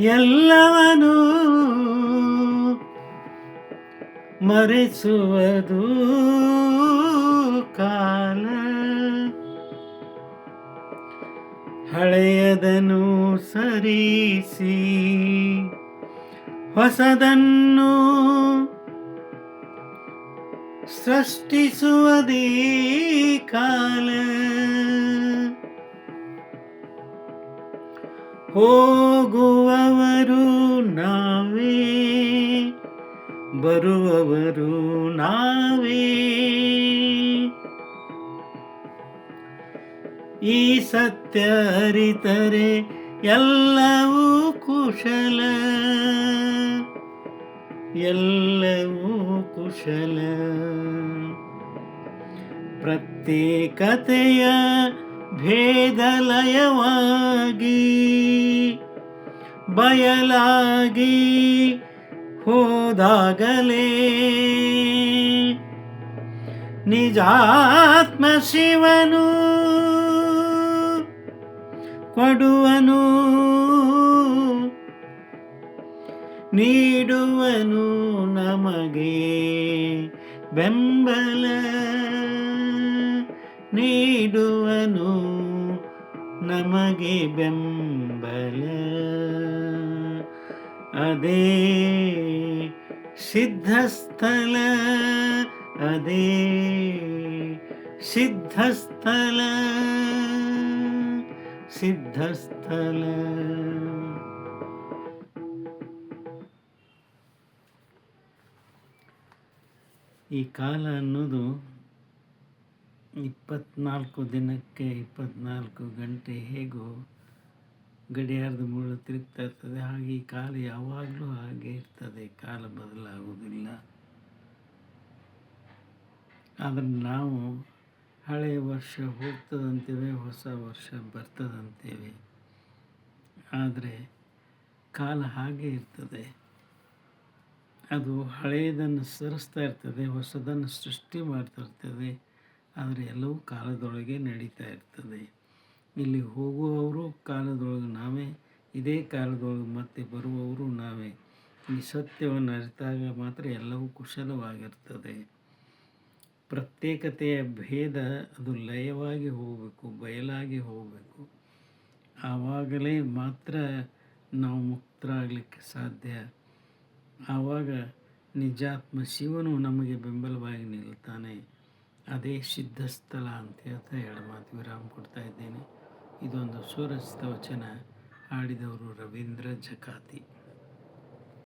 ಎಲ್ಲವನೂ ಮರೆಸುವುದು ಕಾಲ. ಹಳೆಯದನ್ನು ಸರಿಸಿ ಹೊಸದನ್ನು ಸೃಷ್ಟಿಸುವುದೇ ಕಾಲ. ಹೋಗುವವರು ನಾವೇ, ಬರುವವರು ನಾವೇ. ಈ ಸತ್ಯ ಅರಿತರೆ ಎಲ್ಲವೂ ಕುಶಲ, ಎಲ್ಲವೂ ಕುಶಲ. ಪ್ರತ್ಯೇಕತೆಯ ಭೇದಲಯವಾಗಿ ಬಯಲಾಗಿ ಹೋದಾಗಲೇ ನಿಜಾತ್ಮ ಶಿವನು ಕೊಡುವನು, ನೀಡುವನು ನಮಗೆ ಬೆಂಬಲ, ನೀಡುವನು ನಮಗೆ ಬೆಂಬಲ. ಅದೇ ಸಿದ್ಧಸ್ಥಳ, ಅದೇ ಸಿದ್ಧಸ್ಥಳ, ಸಿದ್ಧಸ್ಥಳ. ಈ ಕಾಲ ಅನ್ನೋದು 24 ದಿನಕ್ಕೆ 24 ಗಂಟೆ ಹೇಗೋ ಗಡಿಯಾರದ ಮುಳ್ಳು ತಿರುಗ್ತಾ ಇರ್ತದೆ, ಹಾಗೆ ಈ ಕಾಲ ಯಾವಾಗಲೂ ಹಾಗೆ ಇರ್ತದೆ. ಕಾಲ ಬದಲಾಗುವುದಿಲ್ಲ. ಆದರೆ ನಾವು ಹಳೆಯ ವರ್ಷ ಹೋಗ್ತದಂತೇವೆ, ಹೊಸ ವರ್ಷ ಬರ್ತದಂತೇವೆ. ಆದರೆ ಕಾಲ ಹಾಗೆ ಇರ್ತದೆ. ಅದು ಹಳೆಯದನ್ನು ಸರಿಸ್ತಾ ಇರ್ತದೆ, ಹೊಸದನ್ನು ಸೃಷ್ಟಿ ಮಾಡ್ತಾ ಇರ್ತದೆ. ಆದರೆ ಎಲ್ಲವೂ ಕಾಲದೊಳಗೆ ನಡೀತಾ ಇರ್ತದೆ. ಇಲ್ಲಿ ಹೋಗುವವರು ಕಾಲದೊಳಗೆ ನಾವೇ, ಇದೇ ಕಾಲದೊಳಗೆ ಮತ್ತೆ ಬರುವವರು ನಾವೇ. ಈ ಸತ್ಯವನ್ನು ಅರಿತಾಗ ಮಾತ್ರ ಎಲ್ಲವೂ ಕುಶಲವಾಗಿರ್ತದೆ. ಪ್ರತ್ಯೇಕತೆಯ ಭೇದ ಅದು ಲಯವಾಗಿ ಹೋಗಬೇಕು, ಬಯಲಾಗಿ ಹೋಗಬೇಕು. ಆವಾಗಲೇ ಮಾತ್ರ ನಾವು ಮುಕ್ತರಾಗಲಿಕ್ಕೆ ಸಾಧ್ಯ. ಆವಾಗ ನಿಜಾತ್ಮ ಶಿವನು ನಮಗೆ ಬೆಂಬಲವಾಗಿ ನಿಲ್ತಾನೆ. ಅದೇ ಸಿದ್ಧಸ್ಥಳ ಅಂತ ಹೇಳ್ತಾ ಎರಡು ಮಾತು ವಿರಾಮ ಕೊಡ್ತಾ ಇದ್ದೇನೆ. ಇದೊಂದು ಸುರಚಿತ ವಚನ. ಹಾಡಿದವರು ರವೀಂದ್ರ ಜಕಾತಿ.